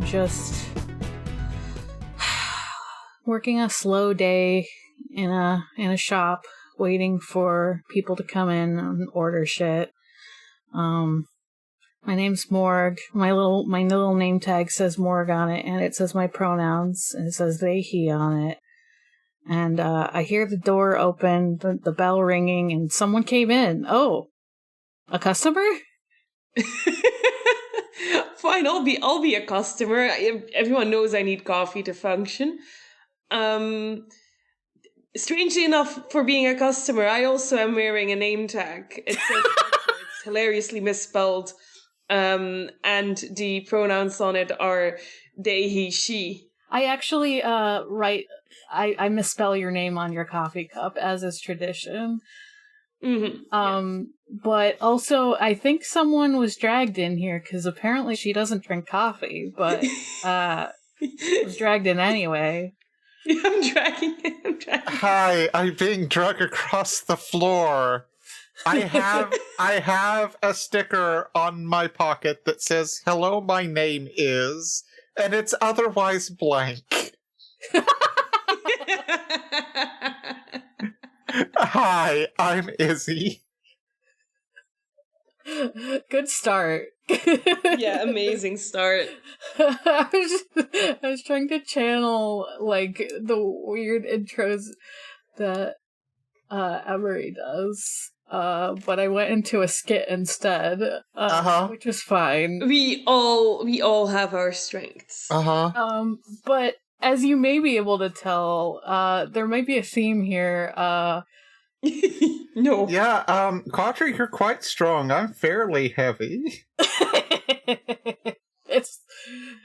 just working a slow day in a shop, waiting for people to come in and order shit. My name's Morg. My little name tag says Morg on it, and it says my pronouns, and it says they, he on it. And I hear the door open, the bell ringing, and someone came in. Oh, a customer? Fine, I'll be a customer. Everyone knows I need coffee to function. Strangely enough, for being a customer, I also am wearing a name tag. It says it's hilariously misspelled. And the pronouns on it are they, he, she. I actually I misspell your name on your coffee cup, as is tradition. Mm-hmm. But also, I think someone was dragged in here, because apparently she doesn't drink coffee, but was dragged in anyway. Yeah, I'm dragging. Hi, I'm being dragged across the floor. I have a sticker on my pocket that says, "Hello, my name is," and it's otherwise blank. Hi, I'm Izzy. Good start. Yeah, amazing start. I was trying to channel, like, the weird intros that Emery does. But I went into a skit instead, which was fine. We all have our strengths. But as you may be able to tell, there might be a theme here. No. Yeah, Quatre, you're quite strong. I'm fairly heavy.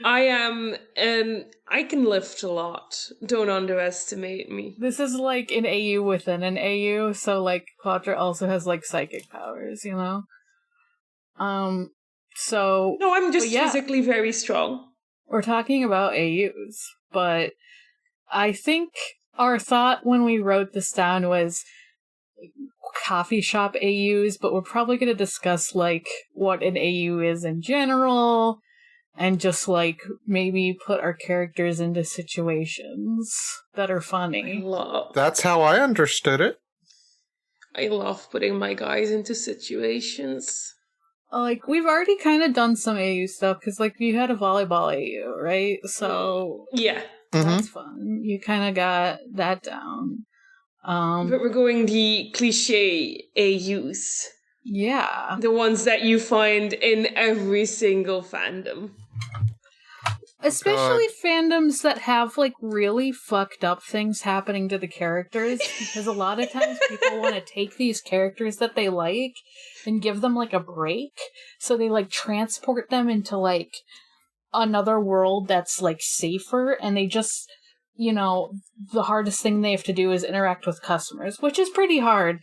I am, I can lift a lot. Don't underestimate me. This is like an AU within an AU, so, like, Quatre also has, like, psychic powers, you know? So... No, I'm just physically very strong. We're talking about AUs, but I think our thought when we wrote this down was coffee shop AUs, but we're probably going to discuss, like, what an AU is in general, and just, like, maybe put our characters into situations that are funny. That's how I understood it. I love putting my guys into situations. Like, we've already kind of done some AU stuff, because, like, you had a volleyball AU, right? So... Yeah. That's fun. You kind of got that down. But we're going the cliche AUs. Yeah. The ones that you find in every single fandom. Especially fandoms that have, like, really fucked up things happening to the characters, because a lot of times people want to take these characters that they like and give them, like, a break, so they, like, transport them into, like, another world that's, like, safer, and they just, you know, the hardest thing they have to do is interact with customers, which is pretty hard.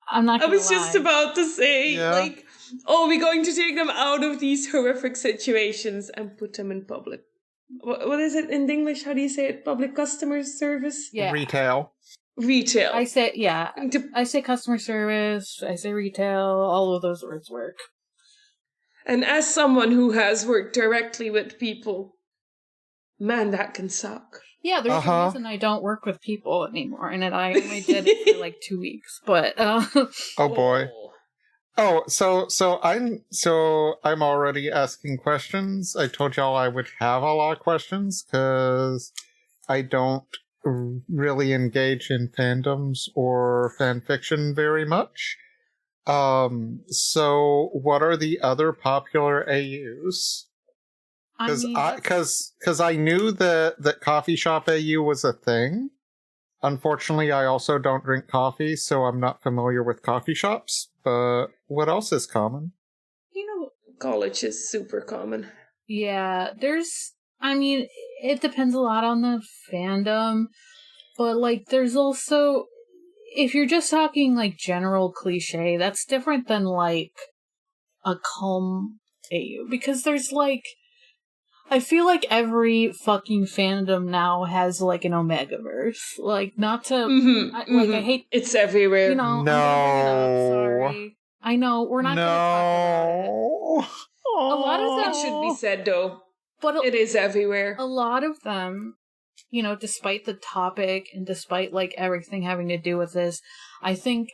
I'm not gonna lie. Just about to say, like, oh, we're going to take them out of these horrific situations and put them in public. What is it in English? How do you say it? Public customer service? Yeah. Retail. I say customer service, I say retail, all of those words work. And as someone who has worked directly with people, man, that can suck. Yeah, there's a reason I don't work with people anymore, and I only did it for like 2 weeks. But oh boy. Oh, so I'm already asking questions. I told y'all I would have a lot of questions because I don't really engage in fandoms or fan fiction very much. So what are the other popular AUs? Because I knew that coffee shop AU was a thing. Unfortunately, I also don't drink coffee, so I'm not familiar with coffee shops. But what else is common? You know, college is super common. Yeah, it depends a lot on the fandom. But, like, there's also... If you're just talking, like, general cliche, that's different than, like, a calm AU. Because there's, like... I feel like every fucking fandom now has, like, an Omegaverse. Like, not to... I hate... It's everywhere. You know, no. Sorry. I know, we're not gonna talk about it. A lot of that should be said, though. But it is everywhere. A lot of them, you know, despite the topic and despite like everything having to do with this, I think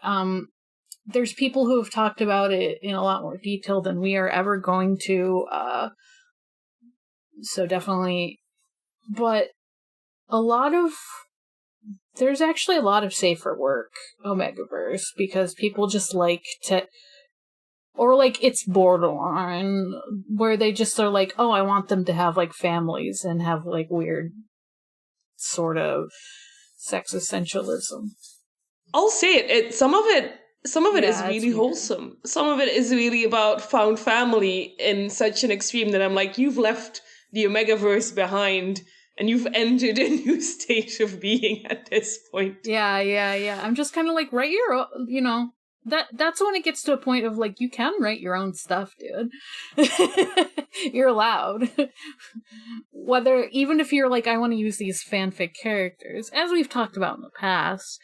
there's people who have talked about it in a lot more detail than we are ever going to. So definitely, but there's actually a lot of safer work Omegaverse because people just like to, or like it's borderline where they just are like, oh, I want them to have like families and have like weird sort of sex essentialism. I'll say it. Some of it is really wholesome. Some of it is really about found family in such an extreme that I'm like, you've left the Omegaverse behind and you've entered a new state of being at this point. Yeah. I'm just kind of like, write your own, you know, that's when it gets to a point of like, you can write your own stuff, dude. You're allowed. Even if you're like, I want to use these fanfic characters, as we've talked about in the past,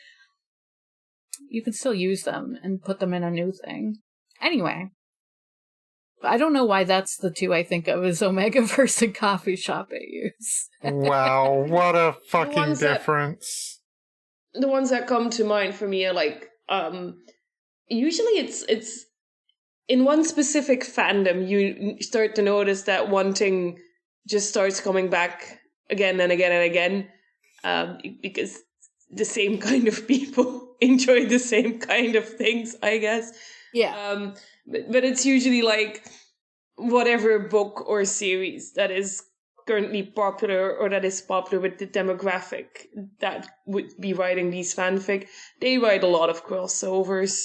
you can still use them and put them in a new thing. Anyway. I don't know why that's the two I think of as Omegaverse and Coffee Shop AUs. Wow, what a fucking difference. The ones that come to mind for me are like, usually it's in one specific fandom, you start to notice that one thing just starts coming back again and again and again, because the same kind of people enjoy the same kind of things, I guess. Yeah. But it's usually like whatever book or series that is currently popular or that is popular with the demographic that would be writing these fanfic. They write a lot of crossovers.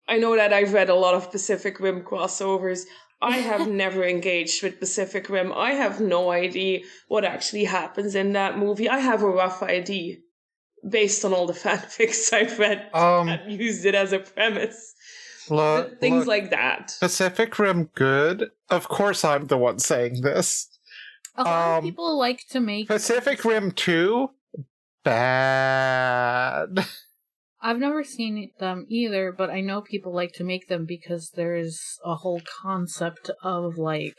I know that I've read a lot of Pacific Rim crossovers. I have never engaged with Pacific Rim. I have no idea what actually happens in that movie. I have a rough idea based on all the fanfics I've read that used it as a premise. Things like that. Pacific Rim good. Of course I'm the one saying this. A lot of people like to make Pacific Rim 2 bad. I've never seen them either, but I know people like to make them because there's a whole concept of like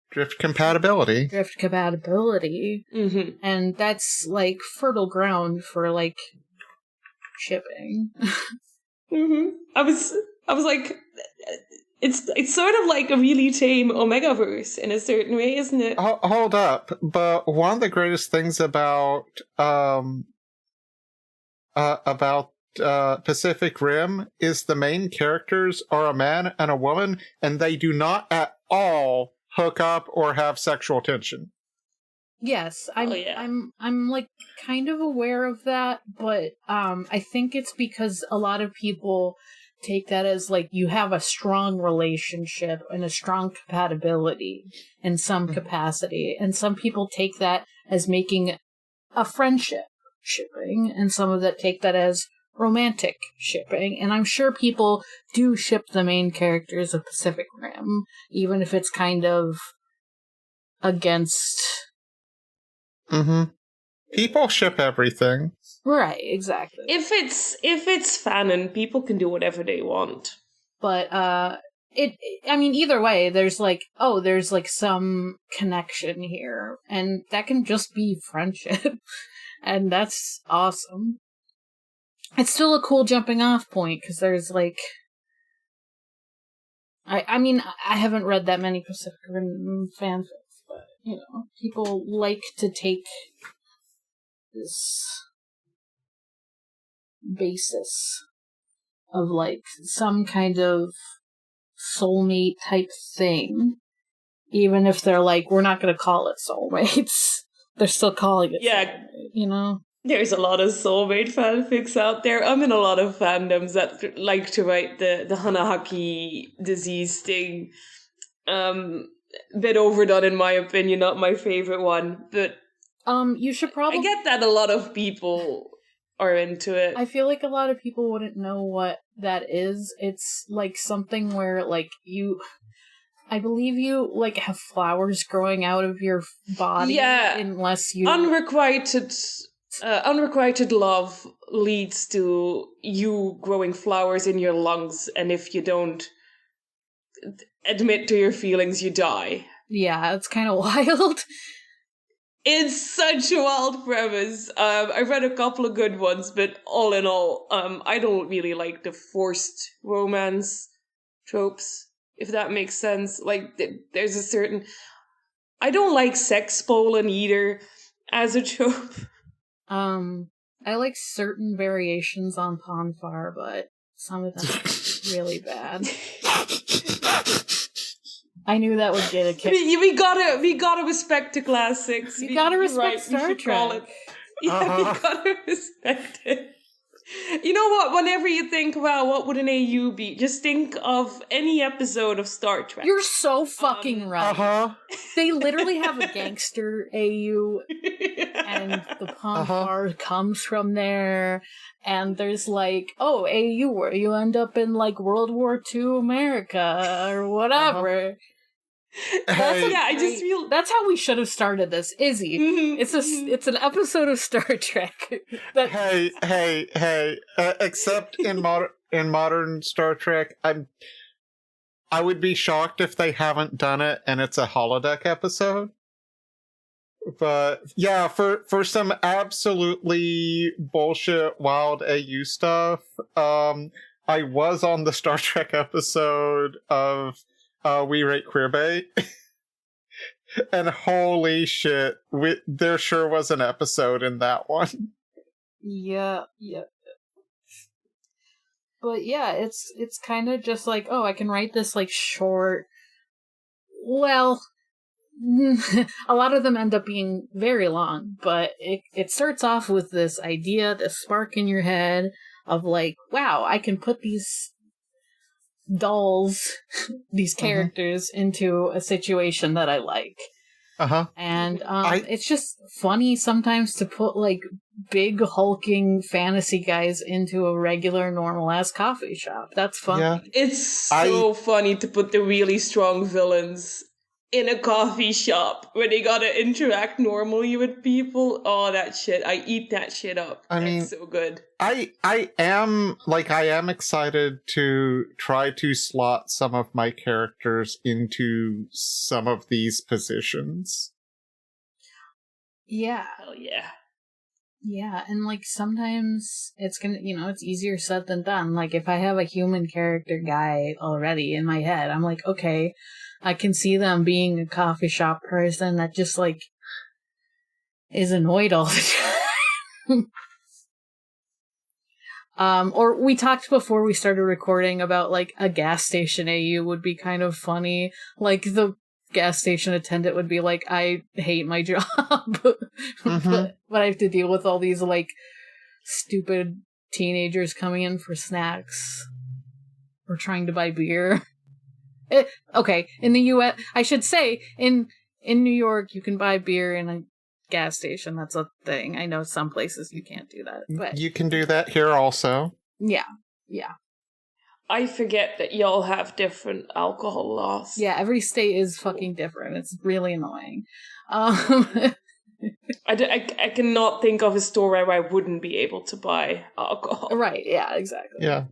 drift compatibility. Mm-hmm. And that's like fertile ground for like shipping. Mm-hmm. I was like, it's sort of like a really tame Omegaverse in a certain way, isn't it? Hold up, but one of the greatest things about Pacific Rim is the main characters are a man and a woman, and they do not at all hook up or have sexual tension. Yes, I'm like kind of aware of that, but I think it's because a lot of people take that as like you have a strong relationship and a strong compatibility in some capacity, and some people take that as making a friendship shipping, and some of that take that as romantic shipping, and I'm sure people do ship the main characters of Pacific Rim, even if it's kind of against. Mm-hmm. People ship everything. Right, exactly. If it's fanon, people can do whatever they want. But I mean, either way, there's like some connection here, and that can just be friendship, and that's awesome. It's still a cool jumping off point because there's like, I mean, I haven't read that many Pacific Rim fanfics, but you know, people like to take this basis of like some kind of soulmate type thing, even if they're like, we're not going to call it soulmates. They're still calling it soulmate, you know? There's a lot of soulmate fanfics out there. I'm in a lot of fandoms that like to write the Hanahaki disease thing. Bit overdone in my opinion, not my favorite one, but you should probably... I get that a lot of people are into it. I feel like a lot of people wouldn't know what that is. It's like something where like I believe you like have flowers growing out of your body. Yeah, unless you unrequited love leads to you growing flowers in your lungs, and if you don't admit to your feelings, you die. Yeah, it's kind of wild. It's such a wild premise. I've read a couple of good ones, but all in all, I don't really like the forced romance tropes, if that makes sense. Like, there's a certain... I don't like sex pollen either as a trope. I like certain variations on Ponfar, but some of them are really bad. I knew that would get a kick. We gotta respect the classics. You gotta respect Star Trek. Yeah, we gotta respect it. You know what? Whenever you think, wow, what would an AU be? Just think of any episode of Star Trek. You're so fucking right. They literally have a gangster AU, and the Ponfar comes from there, and there's like, oh, AU, where you end up in like World War II America, or whatever. Hey, I just feel that's how we should have started this, Izzy. It's an episode of Star Trek. Hey! Except in modern Star Trek, I would be shocked if they haven't done it and it's a holodeck episode. But yeah, for some absolutely bullshit wild AU stuff, I was on the Star Trek episode of We Rate Queerbait. And holy shit, there sure was an episode in that one. Yeah. But yeah, it's kind of just like, oh, I can write this like short. Well, a lot of them end up being very long, but it starts off with this idea, this spark in your head of like, wow, I can put these dolls, these characters into a situation that I like. And it's just funny sometimes to put like big hulking fantasy guys into a regular normal ass coffee shop. That's funny. Yeah. It's so funny to put the really strong villains in a coffee shop where they gotta interact normally with people. Oh, that shit. I eat that shit up. I mean, so good. I am excited to try to slot some of my characters into some of these positions. Yeah. Hell yeah. Yeah, and like sometimes it's gonna, it's easier said than done. Like if I have a human character guy already in my head, I'm like, okay, I can see them being a coffee shop person that just like is annoyed all the time. Or we talked before we started recording about like a gas station AU would be kind of funny. Like the gas station attendant would be like, I hate my job, but I have to deal with all these like stupid teenagers coming in for snacks or trying to buy beer. Okay, in the U.S., I should say, in New York, you can buy beer in a gas station. That's a thing. I know some places you can't do that, but you can do that here also. Yeah. I forget that y'all have different alcohol laws. Yeah, every state is fucking different. It's really annoying. I cannot think of a store where I wouldn't be able to buy alcohol. Right, yeah, exactly. Yeah.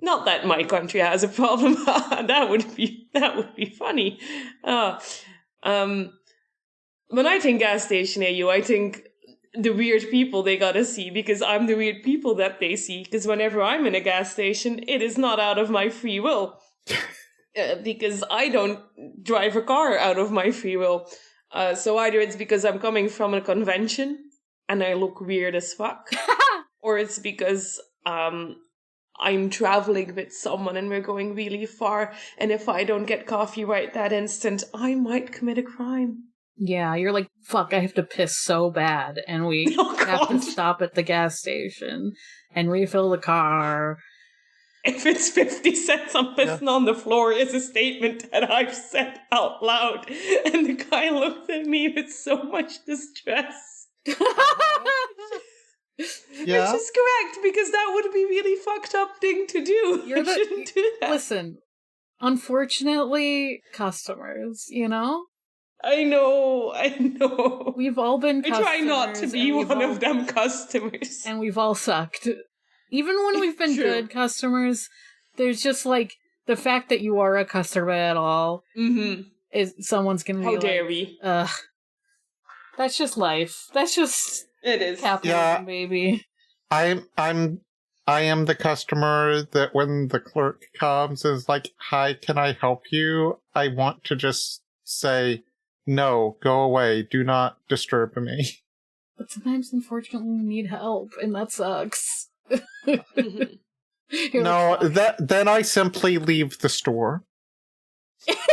Not that my country has a problem. That would be funny. When I think gas station AU, I think the weird people they gotta see, because I'm the weird people that they see. Because whenever I'm in a gas station, it is not out of my free will. Because I don't drive a car out of my free will. So either it's because I'm coming from a convention and I look weird as fuck, or it's because I'm traveling with someone and we're going really far, and if I don't get coffee right that instant, I might commit a crime. Yeah, you're like, fuck, I have to piss so bad, and we have to stop at the gas station and refill the car. If it's 50 cents I'm pissing on the floor is a statement that I've said out loud, and the guy looked at me with so much distress. Yeah. Which is correct, because that would be a really fucked up thing to do. You shouldn't do that. Listen, unfortunately, customers, I know. We've all been customers. I try not to be one of them customers. And we've all sucked. Even when we've been good customers, there's just like the fact that you are a customer at all someone's gonna be How like, dare we? that's just life. That's just It is. capitalism, baby. I am the customer that when the clerk comes is like, "Hi, can I help you?" I want to just say, "No, go away. Do not disturb me." But sometimes, unfortunately, we need help, and that sucks. No, then I simply leave the store.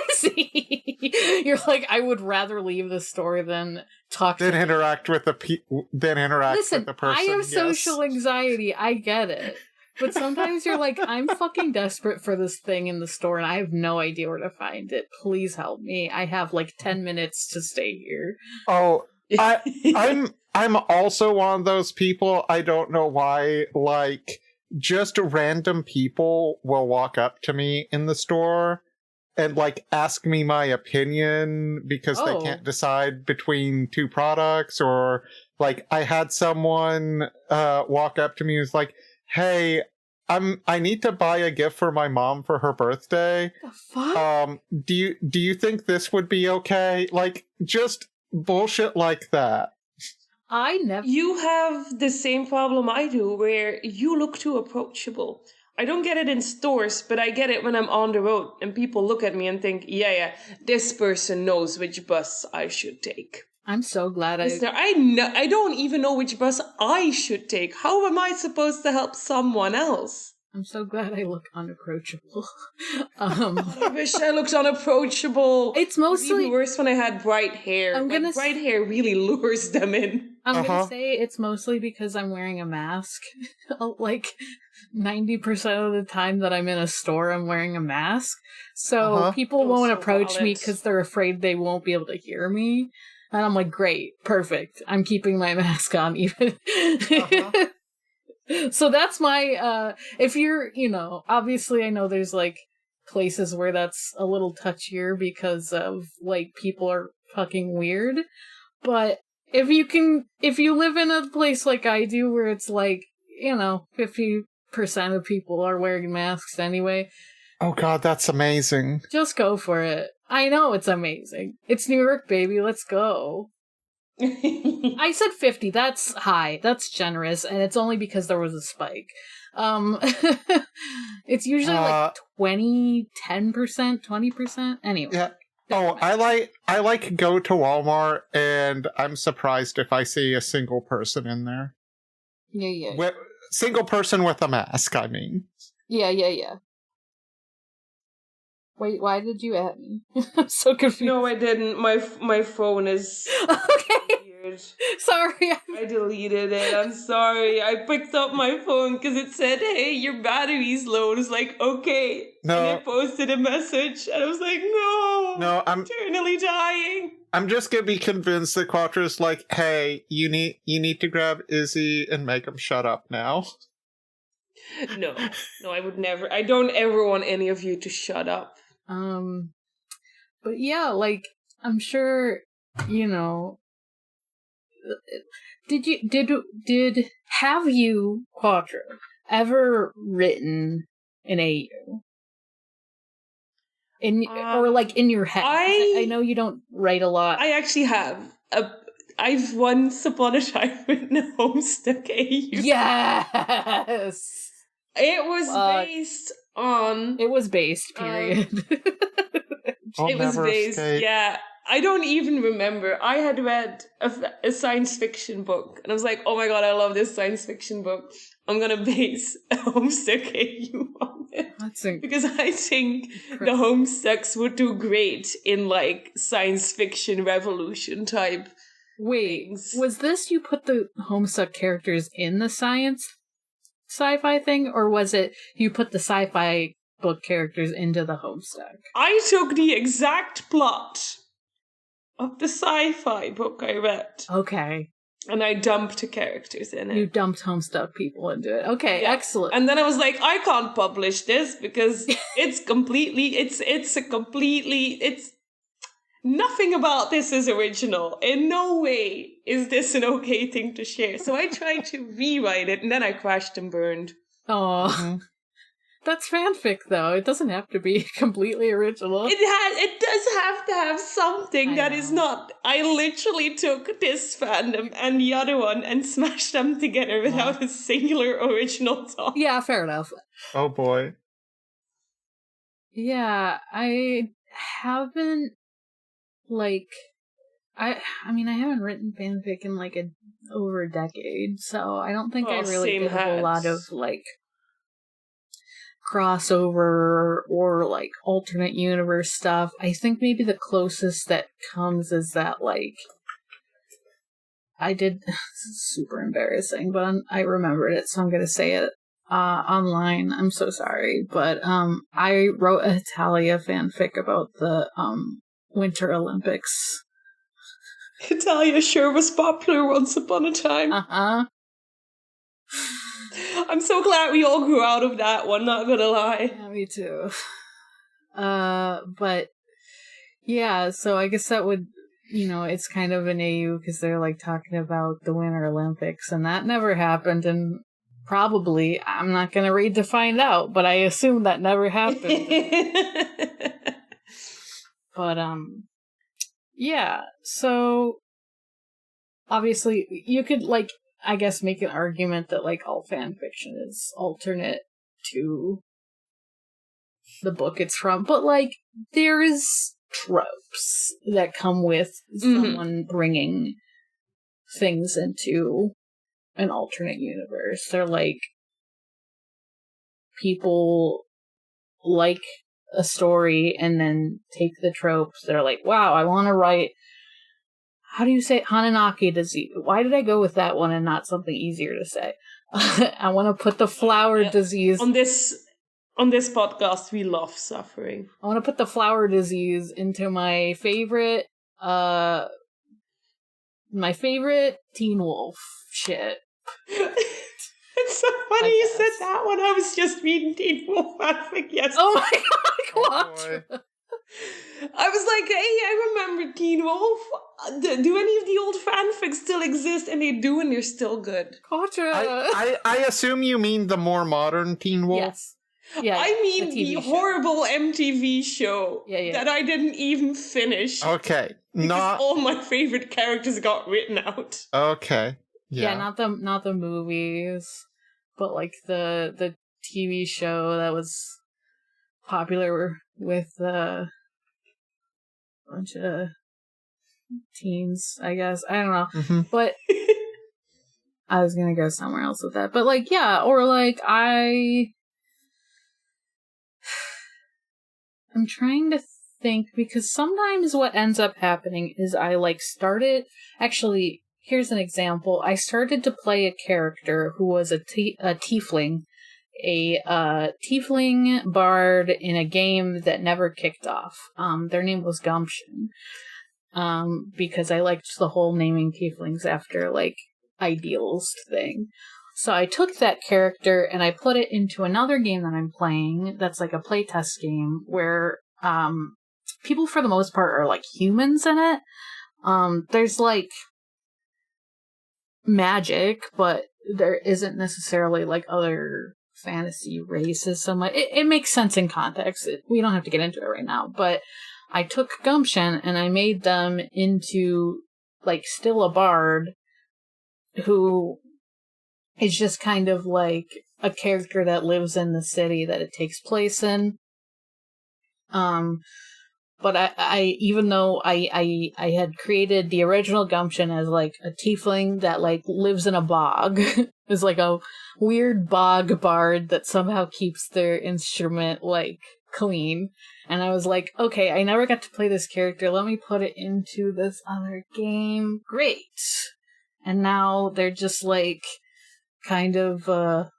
See, you're like, I would rather leave the store than talk Then to interact with the Listen, with the person. I have yes. social anxiety. I get it. But sometimes you're like, I'm fucking desperate for this thing in the store and I have no idea where to find it. Please help me. I have like 10 minutes to stay here. Oh, I'm also one of those people. I don't know why. Like, just random people will walk up to me in the store and like ask me my opinion because they can't decide between two products, or like I had someone walk up to me and was like, "Hey, I need to buy a gift for my mom for her birthday. The fuck? Do you think this would be okay?" Like, just bullshit like that. I never. You have the same problem I do, where you look too approachable. I don't get it in stores, but I get it when I'm on the road and people look at me and think, yeah, this person knows which bus I should take. I'm so glad I don't even know which bus I should take. How am I supposed to help someone else? I'm so glad I look unapproachable. I wish I looked unapproachable. It's mostly... It would be worse when I had bright hair. Bright hair really lures them in. I'm gonna say it's mostly because I'm wearing a mask. Like, 90% of the time that I'm in a store, I'm wearing a mask. So people won't approach me because they're afraid they won't be able to hear me. And I'm like, great, perfect. I'm keeping my mask on even. So that's my, if you're, obviously I know there's like places where that's a little touchier because of like people are fucking weird. But if you live in a place like I do where it's like, 50% of people are wearing masks anyway. Oh god, that's amazing. Just go for it. I know it's amazing. It's New York, baby. Let's go. I said 50. That's high. That's generous. And it's only because there was a spike. It's usually like 10%, 20%. Anyway. Yeah. Oh, I like go to Walmart and I'm surprised if I see a single person in there. Yeah. Single person with a mask, I mean. Yeah. Wait, why did you add me? I'm so confused. No, I didn't. My phone is weird. Sorry. I deleted it. I'm sorry. I picked up my phone because it said, "Hey, your battery's low." And I was like, okay. No. And I posted a message and I was like, no, I'm eternally dying. I'm just gonna be convinced that Quatre's like, "Hey, you need to grab Izzy and make him shut up now." No, I would never. I don't ever want any of you to shut up. But yeah, like, I'm sure, have you, Quatre, ever written an AU? Or like in your head? I know you don't write a lot. I actually have. I've once upon a time written a Homestuck AU. Yes! It was based on... It was based, period. It was based, yeah. I don't even remember. I had read a science fiction book, and I was like, oh my god, I love this science fiction book. I'm gonna base a Homestuck AU on it. Because I think the Homestucks would do great in, like, science fiction revolution type things. Was this you put the Homestuck characters in the sci-fi thing, or was it you put the sci-fi book characters into the Homestuck? I took the exact plot of the sci-fi book I read. Okay. And I dumped the characters in it. You dumped Homestuck people into it. Okay, yeah. Excellent. And then I was like, I can't publish this because it's nothing about this is original. In no way is this an okay thing to share. So I tried to rewrite it, and then I crashed and burned. Oh. That's fanfic, though. It doesn't have to be completely original. It does have to have something that is know. not. I literally took this fandom and the other one and smashed them together without a singular original thought. Yeah, fair enough. Oh boy. Yeah, I haven't, like, I mean, I haven't written fanfic in, like, over a decade, so I don't think I really did a whole lot of, like, crossover or, like, alternate universe stuff. I think maybe the closest that comes is that, like, I did, this is super embarrassing, but I remembered it, so I'm gonna say it online. I'm so sorry, but I wrote a Italia fanfic about the Winter Olympics. Italia sure was popular once upon a time. I'm so glad we all grew out of that one, not gonna lie. Yeah, me too. But yeah, so I guess that would, it's kind of an AU because they're like talking about the Winter Olympics, and that never happened, and probably, I'm not gonna read to find out, but I assume that never happened. But, yeah, so, obviously, you could, like, I guess make an argument that, like, all fan fiction is alternate to the book it's from, but, like, there's tropes that come with someone bringing things into an alternate universe. They're, like, people like a story and then take the tropes. They're like, wow, I want to write, how do you say it? Hananaki disease. Why did I go with that one and not something easier to say? I want to put the flower disease. On this podcast, we love suffering. I want to put the flower disease into my favorite Teen Wolf shit. It's so funny you said that one. I was just reading Teen Wolf fanfic yesterday. Oh my god, Oh I was like, hey, I remember Teen Wolf. Do any of the old fanfics still exist? And they do, and they're still good. Quatre. I assume you mean the more modern Teen Wolf? Yes. Yeah, I mean the horrible MTV show that I didn't even finish. Okay. Because all my favorite characters got written out. Okay. Yeah, not the movies, but like the TV show that was popular with a bunch of teens, I guess. I don't know. Mm-hmm. But I was gonna go somewhere else with that. But like, yeah, or like I'm trying to think, because sometimes what ends up happening is I like started, actually, here's an example. I started to play a character who was a tiefling, a tiefling bard in a game that never kicked off. Their name was Gumption. Because I liked the whole naming tieflings after, like, ideals thing. So I took that character and I put it into another game that I'm playing that's like a playtest game where people for the most part are like humans in it. There's like magic, but there isn't necessarily like other fantasy races. So like, it makes sense in context. We don't have to get into it right now, but I took Gumption and I made them into like still a bard who is just kind of like a character that lives in the city that it takes place in. But I even though I had created the original Gumption as like a tiefling that like lives in a bog, is like a weird bog bard that somehow keeps their instrument like clean. And I was like, okay, I never got to play this character. Let me put it into this other game. Great. And now they're just like kind of a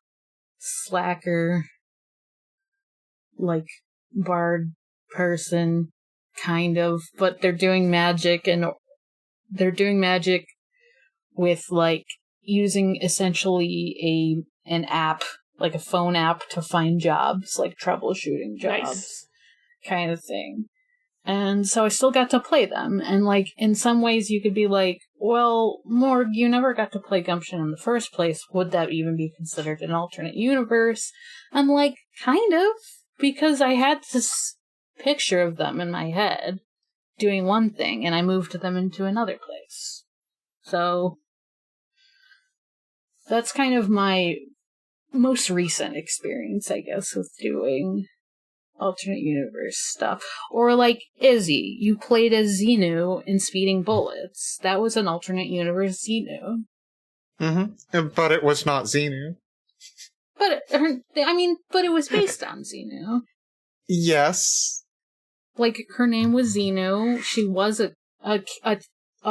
slacker, like bard person, kind of, but they're doing magic, and they're doing magic with like using essentially an app, like a phone app, to find jobs, like troubleshooting jobs, kind of thing. And so I still got to play them, and like in some ways you could be like, well, Morg, you never got to play Gumption in the first place. Would that even be considered an alternate universe? I'm like, kind of, because I had this picture of them in my head doing one thing, and I moved them into another place. So, that's kind of my most recent experience, I guess, with doing alternate universe stuff. Or like Izzy, you played as Xenu in Speeding Bullets. That was an alternate universe Xenu. Mm-hmm. But it was not Xenu. But it was based on Xenu. Yes. Like, her name was Xenu. She was a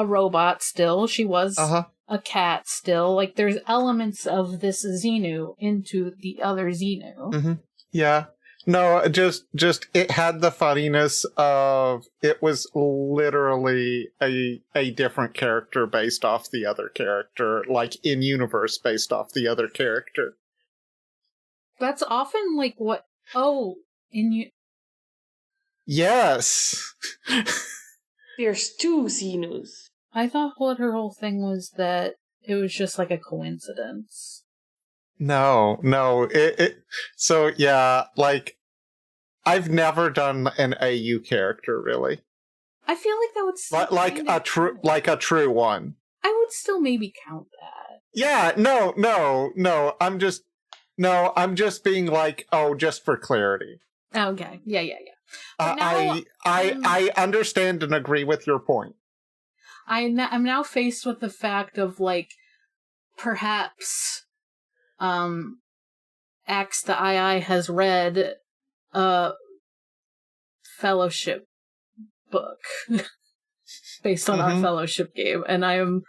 robot still. She was a cat still. Like, there's elements of this Xenu into the other Xenu. Mm-hmm. Yeah. No, just it had the funniness of it was literally a different character based off the other character, like in universe based off the other character. That's often like what Yes. There's 2 Xenus. I thought what her whole thing was that it was just like a coincidence. No. So yeah, like I've never done an AU character really. I feel like that would still like a true one. I would still maybe count that. Yeah, no. I'm just being like, just for clarity. Okay. Yeah. I understand and agree with your point. I'm now faced with the fact of like perhaps Axe the II has read a Fellowship book based on our Fellowship game, and I am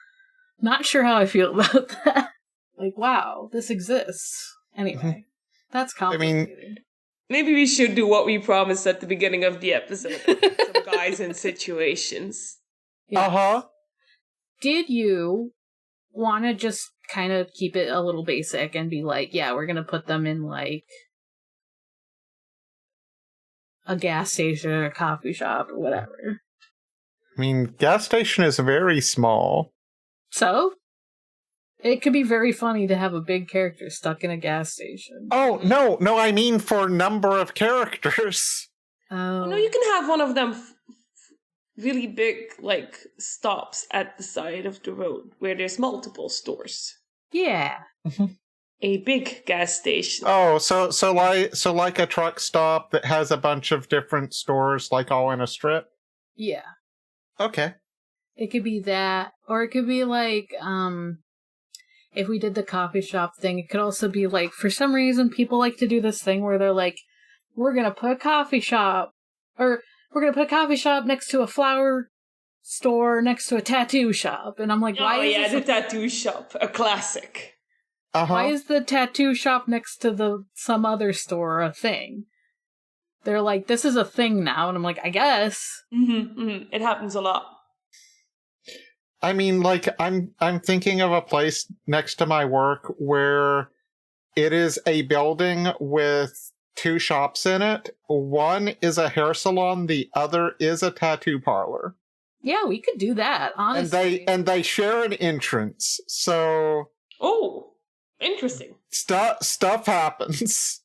not sure how I feel about that. Like, wow, this exists. Anyway, that's complicated. I mean, maybe we should do what we promised at the beginning of the episode. Some guys in situations. Yeah. Did you want to just kind of keep it a little basic and be like, yeah, we're going to put them in like a gas station or a coffee shop or whatever? I mean, gas station is very small. So? It could be very funny to have a big character stuck in a gas station. Oh, no, I mean for number of characters. Oh. No, you can have one of them really big, like, stops at the side of the road where there's multiple stores. Yeah. A big gas station. Oh, so like a truck stop that has a bunch of different stores, like all in a strip? Yeah. Okay. It could be that, or it could be like, if we did the coffee shop thing, it could also be like, for some reason, people like to do this thing where they're like, we're gonna put a coffee shop, or we're gonna put a coffee shop next to a flower store, next to a tattoo shop. And I'm like, why is the tattoo shop, a classic. Why is the tattoo shop next to some other store a thing? They're like, this is a thing now, and I'm like, I guess. It happens a lot. I mean, like, I'm thinking of a place next to my work where it is a building with 2 shops in it. One is a hair salon, the other is a tattoo parlor. Yeah, we could do that, honestly. And they share an entrance, so... Oh, interesting. Stuff happens.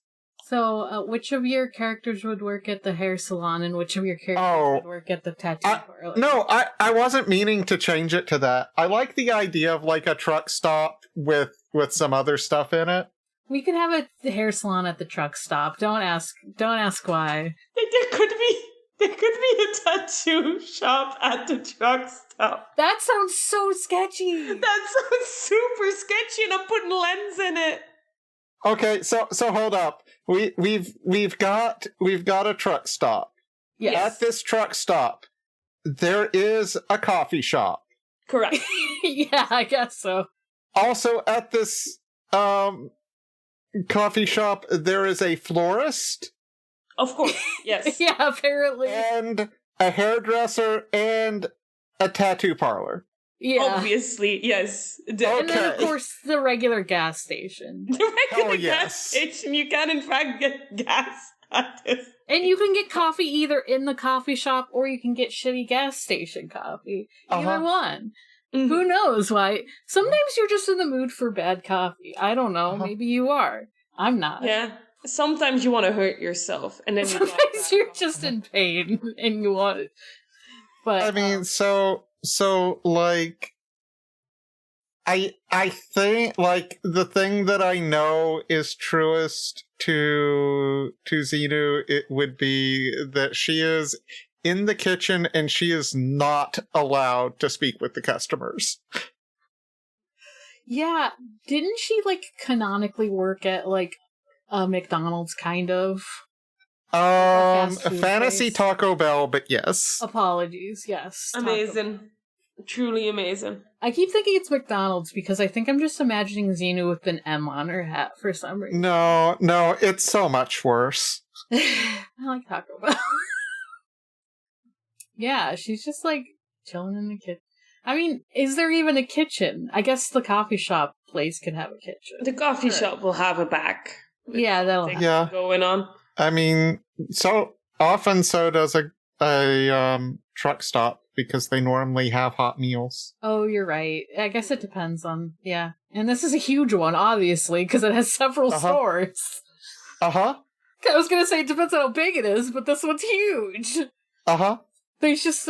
So, which of your characters would work at the hair salon, and which of your characters would work at the tattoo parlor? No, I wasn't meaning to change it to that. I like the idea of, like, a truck stop with some other stuff in it. We could have a hair salon at the truck stop. Don't ask why. There could be a tattoo shop at the truck stop. That sounds so sketchy. That sounds super sketchy, and I'm putting lens in it. Okay, so hold up. We've got a truck stop. Yes. At this truck stop, there is a coffee shop. Correct. Yeah, I guess so. Also, at this coffee shop, there is a florist. Of course, yes. Yeah, apparently. And a hairdresser and a tattoo parlor. Yeah. Obviously, yes. And then, of course, the regular gas station. The regular gas station. You can, in fact, get gas at this. And you can get coffee either in the coffee shop or you can get shitty gas station coffee. Either one. Who knows why? Sometimes you're just in the mood for bad coffee. I don't know. Maybe you are. I'm not. Yeah. Sometimes you want to hurt yourself, and then sometimes you're just in pain and you want it. But I mean, so like, I think like the thing that I know is truest to Xenu, it would be that she is in the kitchen and she is not allowed to speak with the customers. yeah, didn't she like canonically work at like a McDonald's kind of? A fantasy place? Taco Bell, but yes. Apologies, yes. Amazing. Truly amazing. I keep thinking it's McDonald's because I think I'm just imagining Xenu with an M on her hat for some reason. No, it's so much worse. I like Taco Bell. Yeah, she's just like chilling in the kitchen. I mean, is there even a kitchen? I guess the coffee shop place could have a kitchen. The coffee shop will have a back. Yeah, that'll have going on. I mean, so often so does a truck stop because they normally have hot meals. Oh, you're right. I guess it depends on, yeah. And this is a huge one, obviously, because it has several stores. Uh-huh. I was going to say it depends on how big it is, but this one's huge. Uh-huh. There's just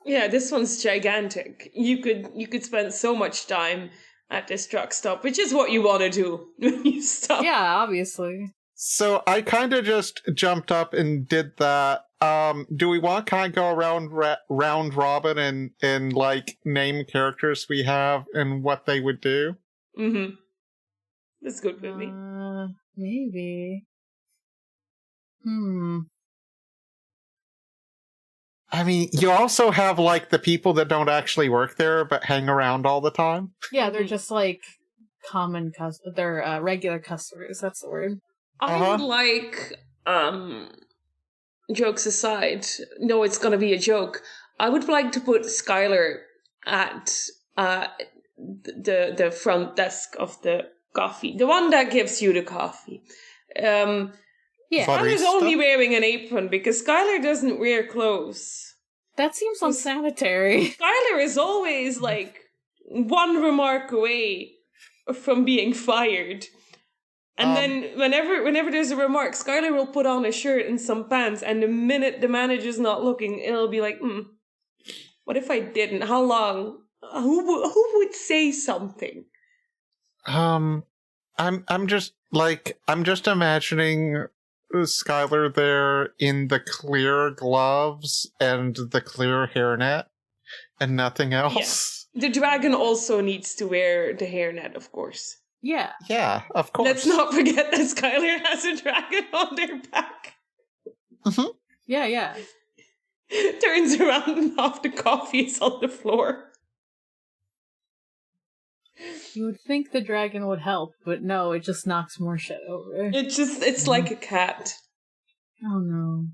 yeah, this one's gigantic. You could spend so much time at this truck stop, which is what you want to do when you stop. Yeah, obviously. So I kind of just jumped up and did that. Do we want to kind of go around round robin and like name characters we have and what they would do? Mm-hmm. That's good with me. Maybe. I mean, you also have, like, the people that don't actually work there, but hang around all the time. Yeah, they're just, like, they're regular customers, that's the word. I would like, jokes aside, no, it's gonna be a joke. I would like to put Skylar at, the front desk of the coffee. The one that gives you the coffee. Yeah, Skylar's only wearing an apron because Skylar doesn't wear clothes. That seems unsanitary. Skylar is always like one remark away from being fired. And then whenever there's a remark, Skylar will put on a shirt and some pants, and the minute the manager's not looking, it'll be like, what if I didn't? How long? Who would say something? I'm just imagining Skylar there in the clear gloves and the clear hairnet and nothing else. Yeah. The dragon also needs to wear the hairnet, of course. Yeah. Yeah, of course. Let's not forget that Skylar has a dragon on their back. Mm-hmm. Yeah. Turns around and half the coffee is on the floor. You would think the dragon would help, but no, it just knocks more shit over. It's like a cat. Oh no.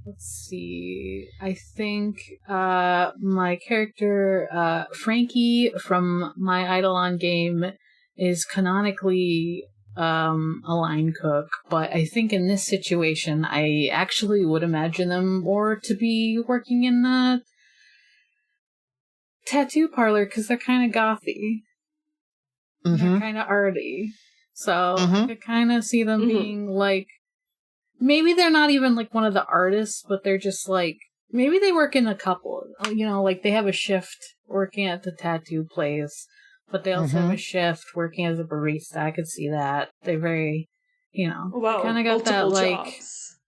Let's see. I think my character, Frankie from my Eidolon game, is canonically a line cook, but I think in this situation, I actually would imagine them more to be working in the tattoo parlor because they're kind of gothy. They're kind of arty. So I could kind of see them being like, maybe they're not even like one of the artists, but they're just like, maybe they work in a couple, like they have a shift working at the tattoo place, but they also have a shift working as a barista. I could see that. They're very, kind of got that like, jobs.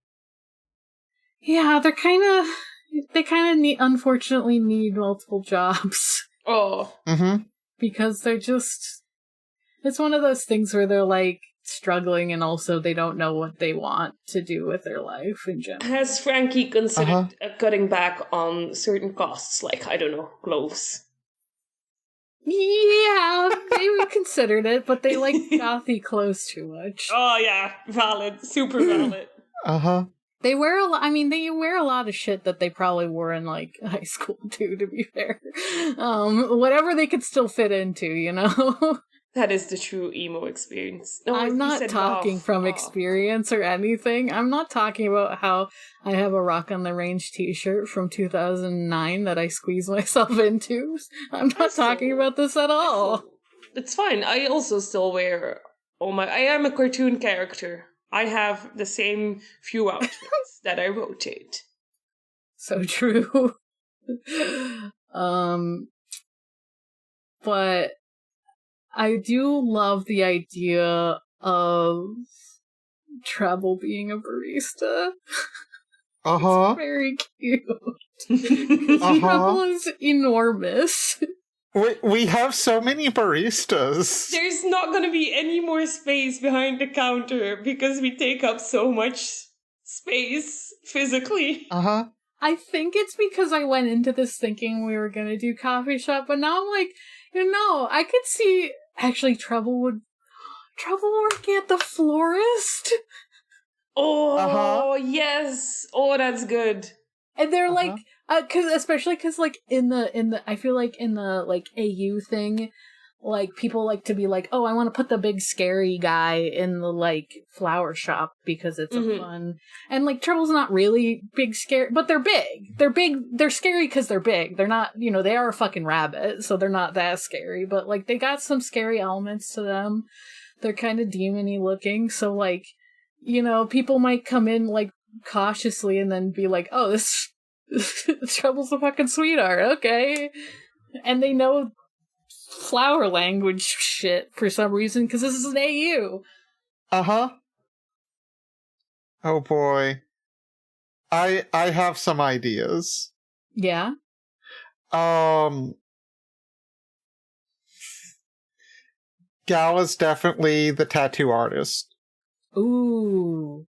Yeah, they kind of unfortunately need multiple jobs. Oh. Because they're just, it's one of those things where they're like struggling and also they don't know what they want to do with their life in general. Has Frankie considered cutting back on certain costs, like, I don't know, clothes? Yeah, they considered it, but they like gothy clothes too much. Oh yeah, valid, super valid. They wear they wear a lot of shit that they probably wore in, like, high school, too, to be fair. Whatever they could still fit into, That is the true emo experience. No, I'm you not said talking laugh. from Oh. experience or anything. I'm not talking about how I have a Rock on the Range t-shirt from 2009 that I squeeze myself into. I'm not talking about this at all. It's fine. I also still wear I am a cartoon character. I have the same few outfits that I rotate. So true. But I do love the idea of Treble being a barista. Uh-huh. Very cute. Uh-huh. Treble is enormous. We have so many baristas. There's not going to be any more space behind the counter because we take up so much space physically. Uh-huh. I think it's because I went into this thinking we were going to do coffee shop, but now I'm like, I could see actually Treble working at the florist. Oh, yes. Oh, that's good. And they're like, especially because like in the I feel like in the like AU thing, like people like to be like, oh, I want to put the big scary guy in the like flower shop because it's a fun, and like Treble's not really big scary, but they're big. They're scary because they're big. They're not, they are a fucking rabbit, so they're not that scary, but like they got some scary elements to them. They're kind of demon-y looking, so like, people might come in like cautiously and then be like, oh, this Treble's a fucking sweetheart, okay. And they know flower language shit for some reason, because this is an AU. Uh-huh. Oh boy. I have some ideas. Yeah? Gal is definitely the tattoo artist. Ooh.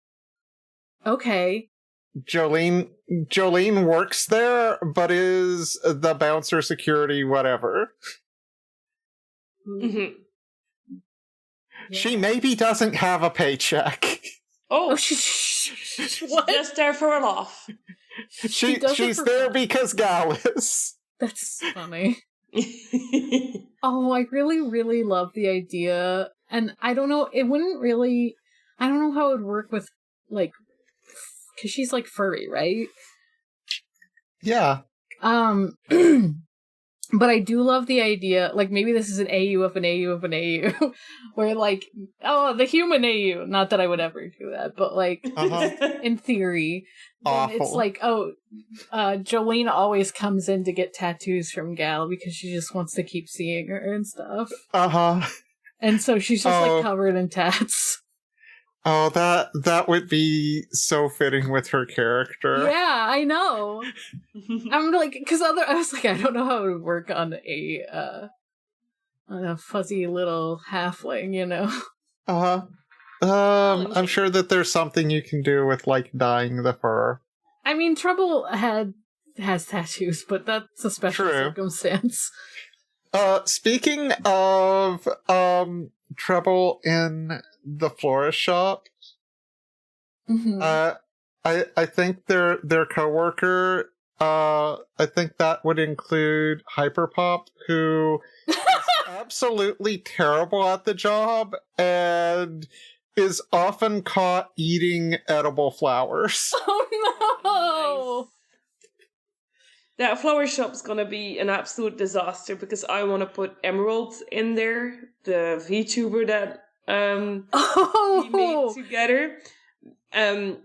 Okay. Jolene works there, but is the bouncer, security, whatever. Mm-hmm. Yeah. She maybe doesn't have a paycheck. Oh, she's what? Just there for a laugh. She's there because Gal is. That's funny. Oh, I really, really love the idea. And I don't know, I don't know how it would work with, like, because she's, like, furry, right? Yeah. But I do love the idea, like, maybe this is an AU of an AU of an AU, where, like, oh, the human AU. Not that I would ever do that, but, like, in theory, it's like, oh, Jolene always comes in to get tattoos from Gal because she just wants to keep seeing her and stuff. Uh-huh. And so she's just, like, covered in tats. Oh, that would be so fitting with her character. Yeah, I know. I'm like, because I was like, I don't know how it would work on a fuzzy little halfling, Uh-huh. I'm sure that there's something you can do with, like, dyeing the fur. I mean, Trouble has tattoos, but that's a special circumstance. Speaking of, Trouble in the florist shop, I think their coworker, I think that would include Hyperpop, who is absolutely terrible at the job and is often caught eating edible flowers. Oh no! Nice. That flower shop's gonna be an absolute disaster because I want to put Emerald in there, the VTuber that we made together. And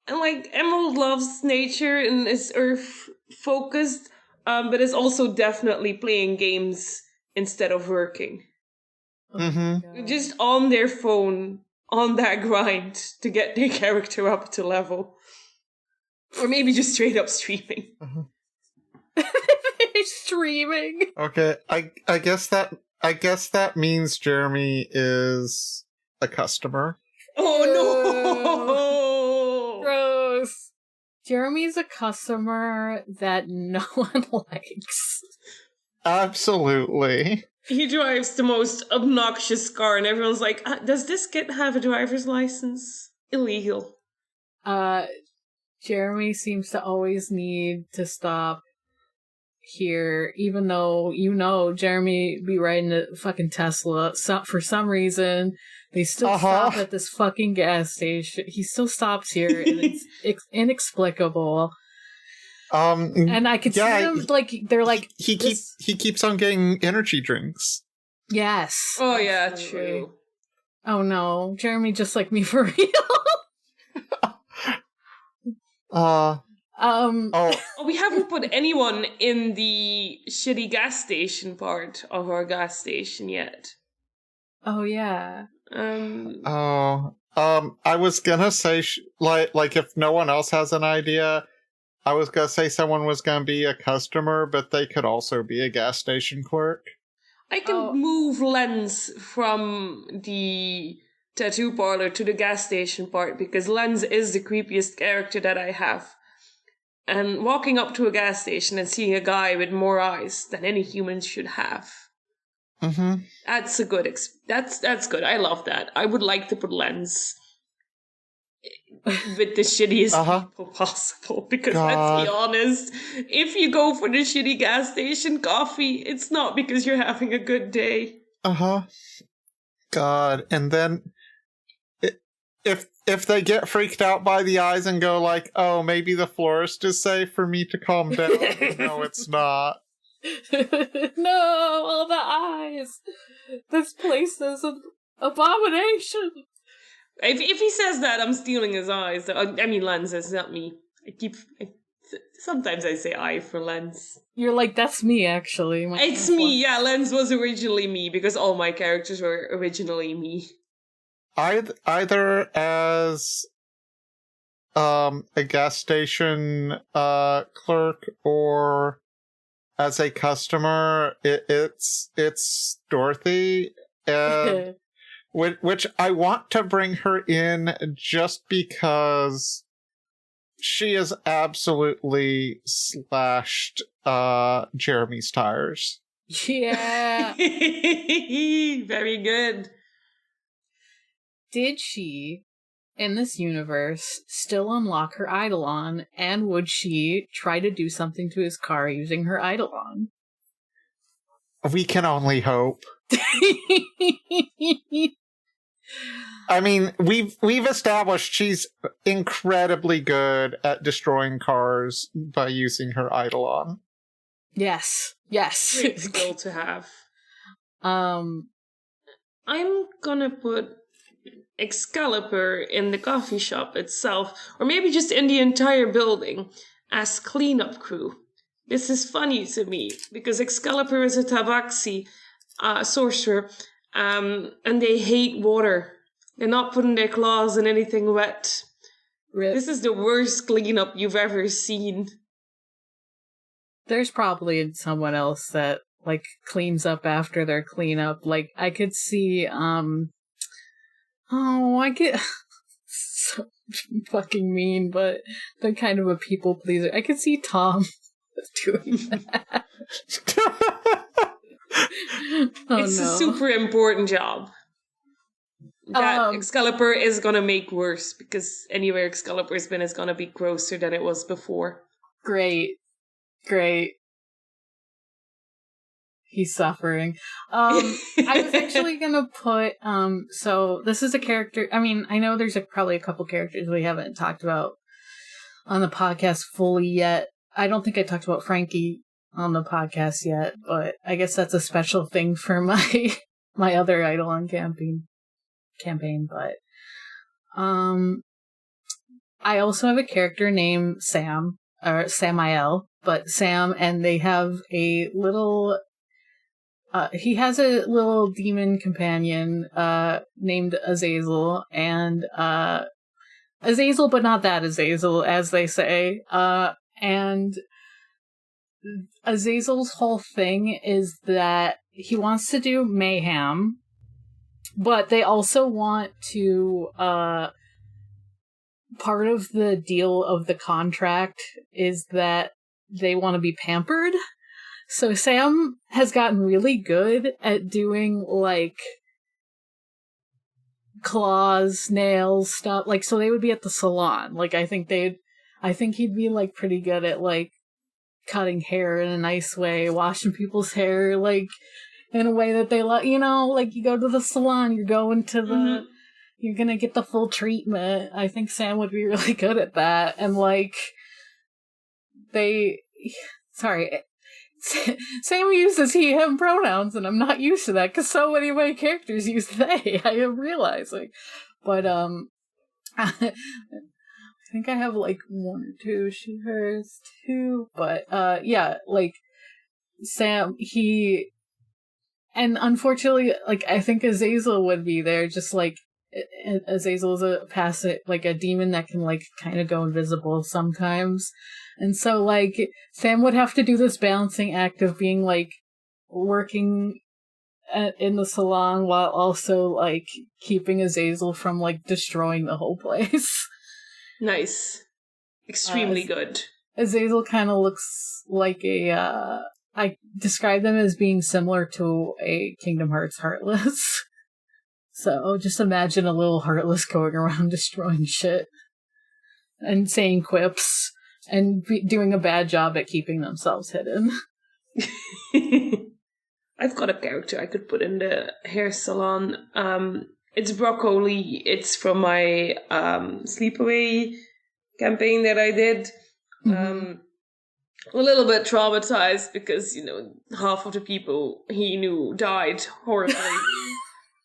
like Emerald loves nature and is earth focused, but is also definitely playing games instead of working. Mm-hmm. Just on their phone, on that grind to get their character up to level. Or maybe just straight up streaming. Streaming. Okay, I guess that means Jeremy is a customer. Oh no! Gross. Jeremy's a customer that no one likes. Absolutely. He drives the most obnoxious car, and everyone's like, does this kid have a driver's license? Illegal. Jeremy seems to always need to stop here, even though, Jeremy be riding a fucking Tesla. So, for some reason, they still stop at this fucking gas station. He still stops here, and it's inexplicable. And I could see them, they're like... He keeps on getting energy drinks. Yes. Oh, absolutely. yeah, true. Oh, no. Jeremy just like me for real. We haven't put anyone in the shitty gas station part of our gas station yet. Oh, yeah. I was gonna say, like if no one else has an idea, I was gonna say someone was gonna be a customer, but they could also be a gas station clerk. I can move Lens from the tattoo parlor to the gas station part, because Lens is the creepiest character that I have. And walking up to a gas station and seeing a guy with more eyes than any humans should have. Mm-hmm. That's a good that's good. I love that. I would like to put Lens with the shittiest people possible, because let's be honest, if you go for the shitty gas station coffee, it's not because you're having a good day. God. And then if they get freaked out by the eyes and go like, oh, maybe the florist is safe for me to calm down. No, it's not. No, all the eyes. This place is an abomination. If he says that, I'm stealing his eyes. I mean, Lens, it's not me. Sometimes I say I for Lens. You're like, that's me, actually. It's me, yeah. Lens was originally me, because all my characters were originally me. Either as a gas station clerk or as a customer, it's Dorothy, which I want to bring her in just because she has absolutely slashed Jeremy's tires. Yeah. Very good. Did she, in this universe, still unlock her Eidolon, and would she try to do something to his car using her Eidolon? We can only hope. I mean, we've established she's incredibly good at destroying cars by using her Eidolon. Yes. Great skill to have. I'm gonna put Excalibur in the coffee shop itself, or maybe just in the entire building, as cleanup crew. This is funny to me, because Excalibur is a tabaxi sorcerer, and they hate water. They're not putting their claws in anything wet. Rip. This is the worst cleanup you've ever seen. There's probably someone else that, like, cleans up after their cleanup. Like, I could see, I get so fucking mean, but they're kind of a people pleaser. I could see Tom doing that. It's a super important job that Excalibur is gonna make worse, because anywhere Excalibur's been is gonna be grosser than it was before. Great. He's suffering. I was actually gonna put, so this is a character, I mean, I know there's probably a couple characters we haven't talked about on the podcast fully yet. I don't think I talked about Frankie on the podcast yet, but I guess that's a special thing for my other Eidolon campaign, but, I also have a character named Sam, or Samael, but Sam, and they have a little, he has a little demon companion, named Azazel, and, Azazel, but not that Azazel, as they say, and Azazel's whole thing is that he wants to do mayhem, but they also want to, part of the deal of the contract is that they want to be pampered. So Sam has gotten really good at doing, like, claws, nails, stuff. Like, so they would be at the salon. Like, I think he'd be, like, pretty good at, like, cutting hair in a nice way, washing people's hair, like, in a way that they like, you know, like you go to the salon, you're going to the, you're gonna get the full treatment. I think Sam would be really good at that. And, like, Sam uses he, him pronouns, and I'm not used to that, because so many of my characters use they, I am realizing. But, I think I have, like, one or two, she, hers, two, but, yeah, like, Sam, and unfortunately, like, I think Azazel would be there, just, like, Azazel's a demon that can, like, kind of go invisible sometimes. And so, like, Sam would have to do this balancing act of being, like, working in the salon while also, like, keeping Azazel from, like, destroying the whole place. Nice. Extremely good. Azazel kind of looks like I describe them as being similar to a Kingdom Hearts Heartless. So just imagine a little Heartless going around destroying shit and saying quips and doing a bad job at keeping themselves hidden. I've got a character I could put in the hair salon. It's Broccoli. It's from my sleepaway campaign that I did. A little bit traumatized because, you know, half of the people he knew died horribly.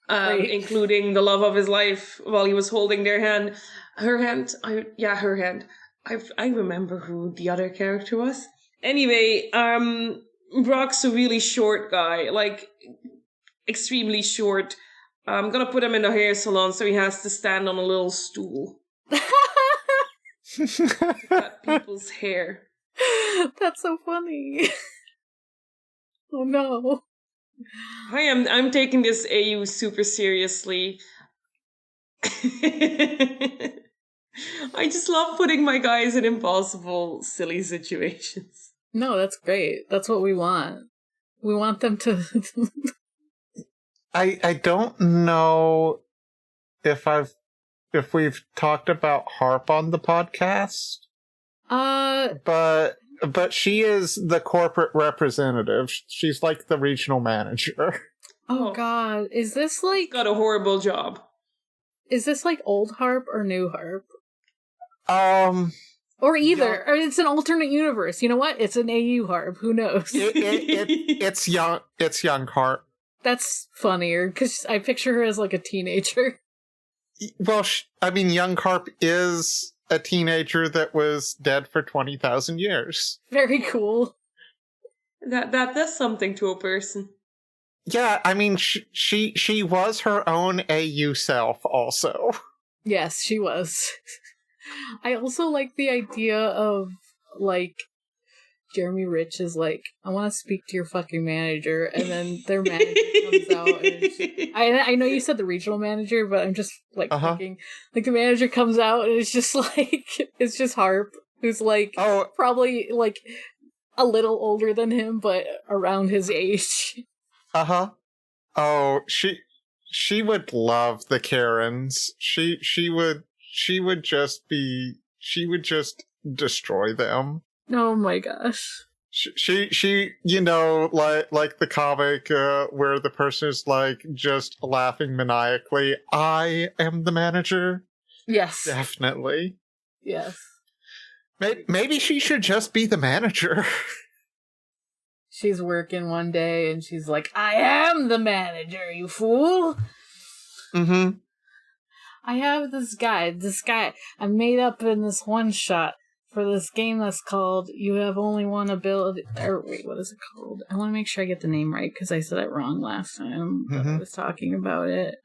Including the love of his life while he was holding her hand. Her hand. I remember who the other character was. Anyway, Brock's a really short guy, like extremely short. I'm gonna put him in a hair salon so he has to stand on a little stool. Cut people's hair. That's so funny. Oh no. I'm taking this AU super seriously. I just love putting my guys in impossible, silly situations. No, that's great. That's what we want. We want them to... I don't know if we've talked about Harp on the podcast. But she is the corporate representative. She's like the regional manager. Oh god, is this like... Got a horrible job. Is this like old Harp or new Harp? Or either. Yeah. Or it's an alternate universe. You know what? It's an AU Harp. Who knows? It's young Harp. That's funnier, because I picture her as like a teenager. Well, young Harp is a teenager that was dead for 20,000 years. Very cool. That's something to a person. Yeah, I mean, she was her own AU self also. Yes, she was. I also like the idea of, like, Jeremy Rich is like, I want to speak to your fucking manager, and then their manager comes out, and I know you said the regional manager, but I'm just, like, thinking, like, the manager comes out, and it's just, like, it's just Harp, who's, like, probably, like, a little older than him, but around his age. Oh, she would love the Karens. She would just destroy them. Oh my gosh. She you know, like the comic where the person is like just laughing maniacally. I am the manager. Yes. Definitely. Yes. Maybe she should just be the manager. She's working one day and she's like, I am the manager, you fool. Mm-hmm. I have this guy I made up in this one shot for this game that's called You Have Only One Ability. Or wait, what is it called? I want to make sure I get the name right because I said it wrong last time that I was talking about it.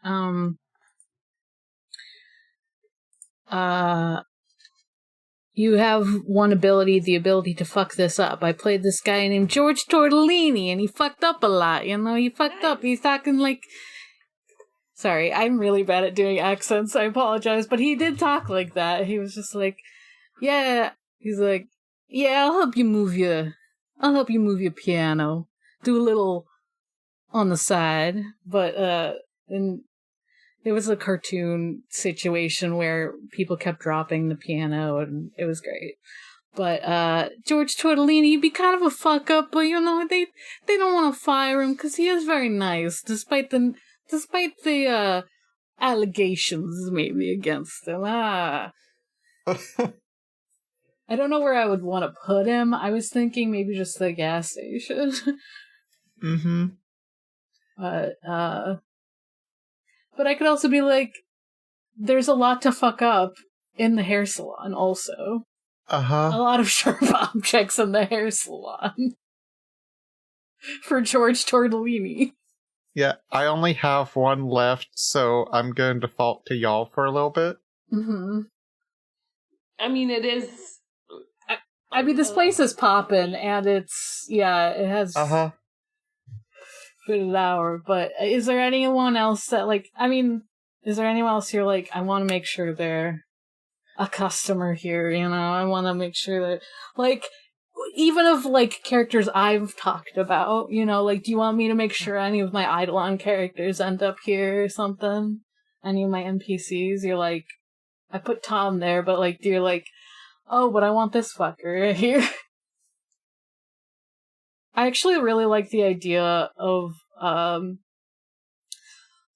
You have one ability, the ability to fuck this up. I played this guy named George Tortellini, and he fucked up a lot, you know? He fucked up. He's talking like... Sorry, I'm really bad at doing accents, I apologize, but he did talk like that. He was just like, yeah... He's like, yeah, I'll help you move your piano. Do a little on the side. But, and it was a cartoon situation where people kept dropping the piano, and it was great. But George Tortellini, he'd be kind of a fuck up, but they don't want to fire him because he is very nice, despite the allegations maybe against him. I don't know where I would want to put him. I was thinking maybe just the gas station. Mm-hmm. But I could also be like, there's a lot to fuck up in the hair salon also. Uh-huh. A lot of sharp objects in the hair salon. For George Tortellini. Yeah, I only have one left, so I'm going to default to y'all for a little bit. Mm-hmm. I mean, it is... I mean, this place is poppin', and it has... Uh-huh. Good hour, but is there anyone else that, like, I mean, is there anyone else you're like, I want to make sure they're a customer here, you know? I want to make sure that, like, even of, like, characters I've talked about, you know, like, do you want me to make sure any of my Eidolon characters end up here or something? Any of my NPCs? You're like, I put Tom there, but, like, you're like, oh, but I want this fucker here. I actually really like the idea of,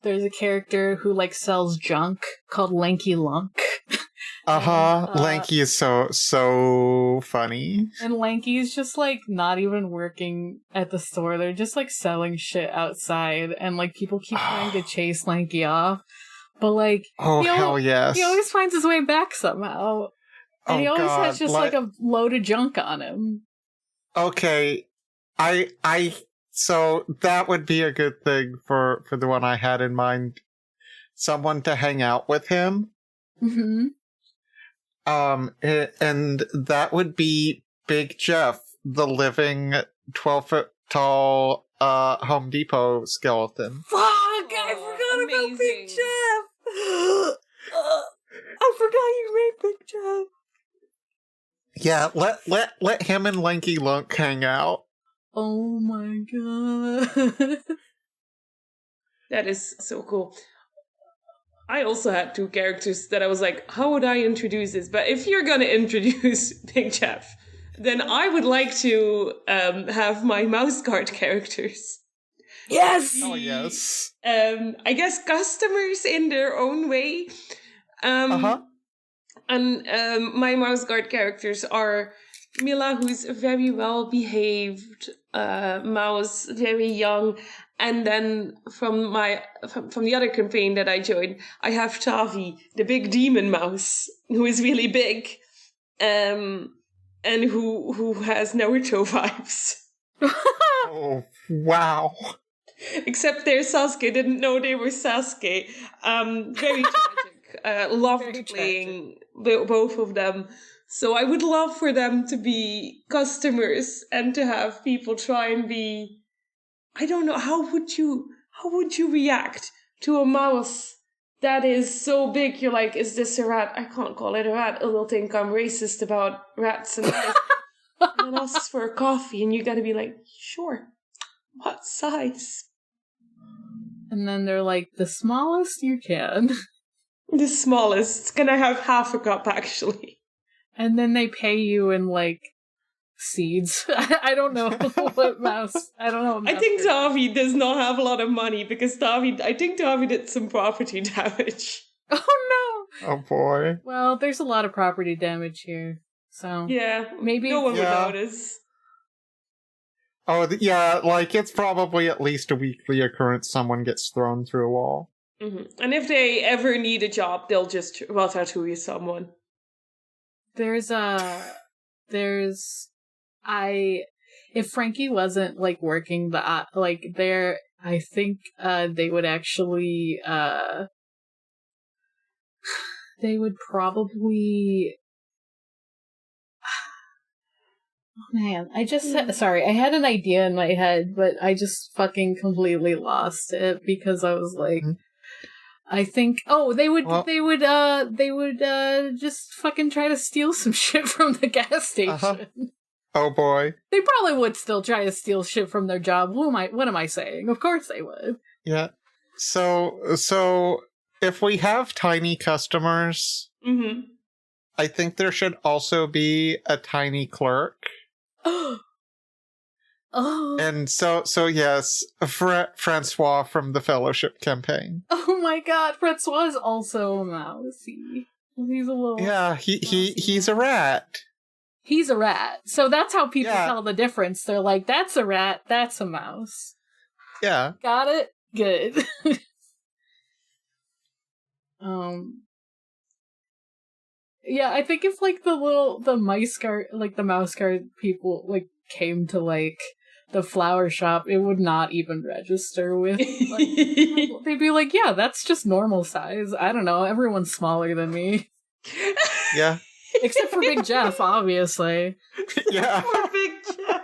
there's a character who, like, sells junk called Lanky Lunk. Uh-huh. Lanky is so funny. And Lanky's just, like, not even working at the store. They're just, like, selling shit outside, and, like, people keep trying to chase Lanky off. But, like, hell yes. He always finds his way back somehow. And he always has just, like, a load of junk on him. Okay. So that would be a good thing for the one I had in mind. Someone to hang out with him. Mm-hmm. And that would be Big Jeff, the living 12-foot tall, Home Depot skeleton. Fuck! I forgot about Big Jeff! I forgot you made Big Jeff! Yeah, let him and Lanky Lunk hang out. Oh my god. That is so cool. I also had two characters that I was like, how would I introduce this? But if you're going to introduce Big Jeff, then I would like to have my mouse guard characters. Yes! Oh, yes. I guess customers in their own way. Uh-huh. And my mouse guard characters are Mila, who's a very well-behaved mouse, very young. And then from the other campaign that I joined, I have Tavi, the big demon mouse, who is really big, and who has Naruto vibes. Oh, wow. Except their Sasuke didn't know they were Sasuke. Very tragic. Loved Very playing both of them. So I would love for them to be customers and to have people try and be... I don't know, how would you react to a mouse that is so big? You're like, is this a rat? I can't call it a rat. It'll think I'm racist about rats and mice. And it asks for a coffee, and you gotta be like, sure. What size? And then they're like, the smallest you can. The smallest. It's gonna have half a cup, actually. And then they pay you in, like, seeds. I don't know what mouse. I don't know. I think Tavi does not have a lot of money because I think Tavi did some property damage. Oh no! Oh boy. Well, there's a lot of property damage here, so yeah, maybe no one would notice. Oh yeah, like it's probably at least a weekly occurrence. Someone gets thrown through a wall. Mm-hmm. And if they ever need a job, they'll just ratatouille someone. If Frankie wasn't, like, working there, I think, they would actually, they would probably, oh man, I had an idea in my head, but I just fucking completely lost it because I was like, I think, they would just fucking try to steal some shit from the gas station. Uh-huh. Oh boy. They probably would still try to steal shit from their job. What am I saying? Of course they would. Yeah. So if we have tiny customers, mm-hmm. I think there should also be a tiny clerk. Oh. And so yes, Francois from the Fellowship campaign. Oh my god, Francois is also a mousey. He's a little... Yeah, he's a rat. He's a rat. So that's how people tell the difference. They're like, that's a rat, that's a mouse. Yeah. Got it? Good. Yeah, I think if like the mouse guard people like came to like the flower shop, it would not even register with like, they'd be like, yeah, that's just normal size. I don't know, everyone's smaller than me. Yeah. Except for Big Jeff, obviously. Yeah. Poor Big Jeff.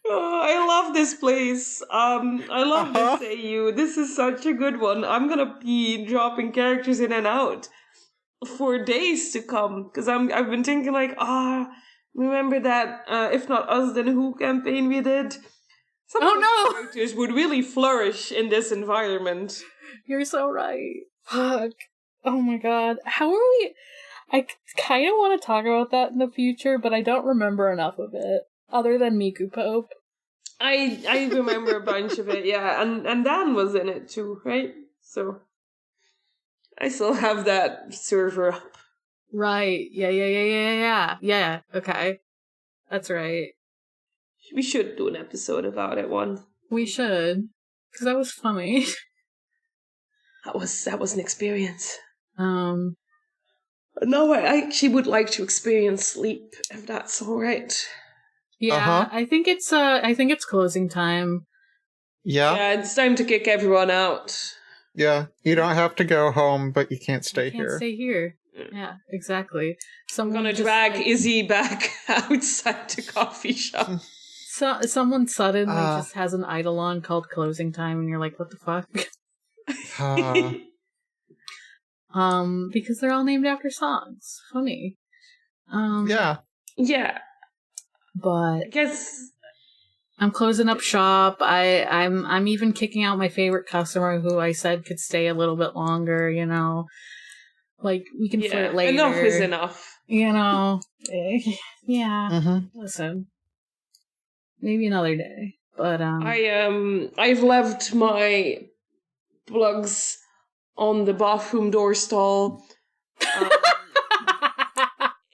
Oh, I love this place. I love this AU. This is such a good one. I'm gonna be dropping characters in and out for days to come, because I've been thinking like, remember that If Not Us Then Who campaign we did? Some of the characters would really flourish in this environment. You're so right. Fuck. Oh my god. How are we... I kind of want to talk about that in the future, but I don't remember enough of it, other than Miku Pope. I remember a bunch of it, yeah, and Dan was in it too, right? So I still have that server up. Right. Yeah, okay. That's right. We should do an episode about it one. We should. Because that was funny. That was an experience. No, I actually would like to experience sleep, if that's alright. Yeah, I think it's closing time. Yeah. Yeah, it's time to kick everyone out. Yeah, you don't have to go home, but you can't stay here. Stay here. Yeah, exactly. I'm gonna drag Izzy back outside the coffee shop. So someone suddenly just has an eidolon called Closing Time, and you're like, what the fuck? Because they're all named after songs. Funny. Yeah. But I guess I'm closing up shop. I'm even kicking out my favorite customer who I said could stay a little bit longer, you know. Like, we can flirt later. Enough is enough. You know. Yeah. Mm-hmm. Listen. Maybe another day. But I've left my plugs on the bathroom door stall.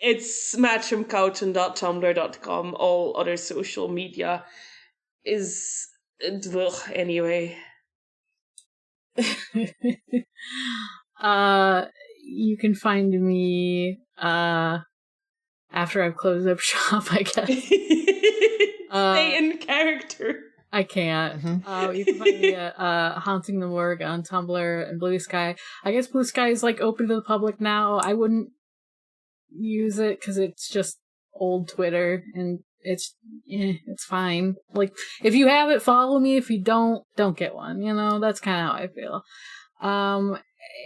It's matchemkouten.tumblr.com. All other social media is anyway. You can find me after I've closed up shop, I guess. Stay in character. I can't. Mm-hmm. You can find me at Haunting the Morg on Tumblr and Blue Sky. I guess Blue Sky is like open to the public now. I wouldn't use it because it's just old Twitter and it's fine. Like, if you have it, follow me. If you don't get one. You know, that's kind of how I feel.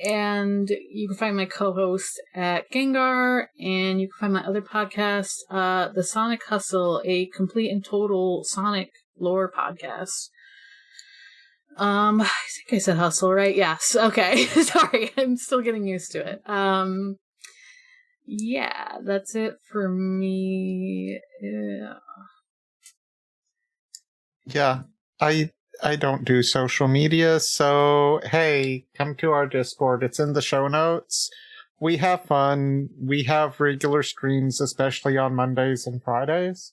And you can find my co-host at Gengar, and you can find my other podcast, The Sonic Hustle, a complete and total Sonic lore podcast. I think I said hustle, right? Yes. Okay. Sorry. I'm still getting used to it. Yeah, that's it for me. Yeah. I don't do social media, so hey, come to our Discord. It's in the show notes. We have fun. We have regular streams, especially on Mondays and Fridays.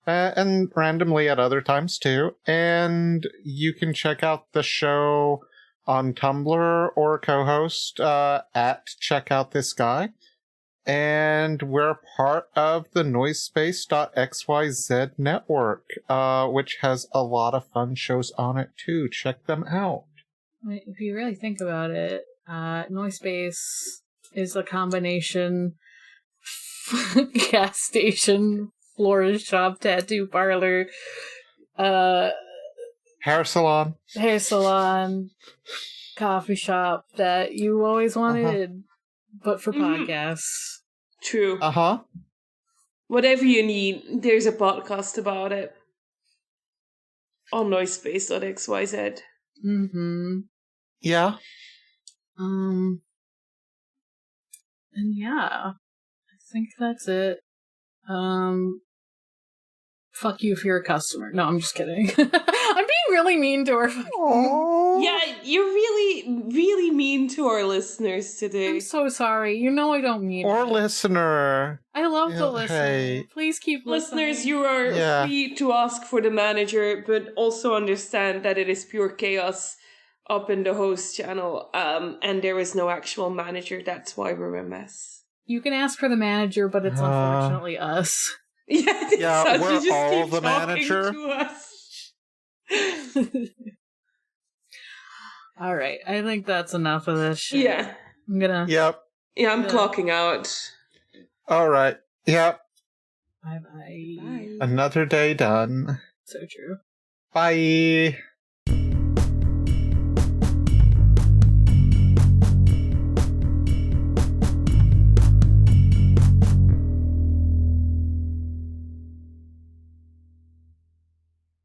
And randomly at other times too. And you can check out the show on Tumblr or co-host at Check Out This Guy. And we're part of the Noisespace.xyz network, which has a lot of fun shows on it too. Check them out. If you really think about it, Noisespace is a combination gas station, florist shop, tattoo parlor, hair salon, coffee shop that you always wanted, but for podcasts. True. Uh-huh. Whatever you need, there's a podcast about it on Noisespace.xyz. Mm-hmm. Yeah. And yeah, I think that's it. Fuck you if you're a customer. No, I'm just kidding. I'm being really mean to her. Aww. Yeah, you're really, really mean to our listeners today. I'm so sorry. You know I don't mean Or it. listener. I love the Yeah, listener. hey. Please keep listening. Listeners, you are free to ask for the manager, but also understand that it is pure chaos up in the host channel, and there is no actual manager. That's why we're a mess. You can ask for the manager, but it's unfortunately us. Yeah, we're just all keep the talking manager. to us. All right, I think that's enough of this shit. Yeah. I'm gonna. Yep. Yeah, I'm clocking out. All right. Yep. Bye. Another day done. So true. Bye.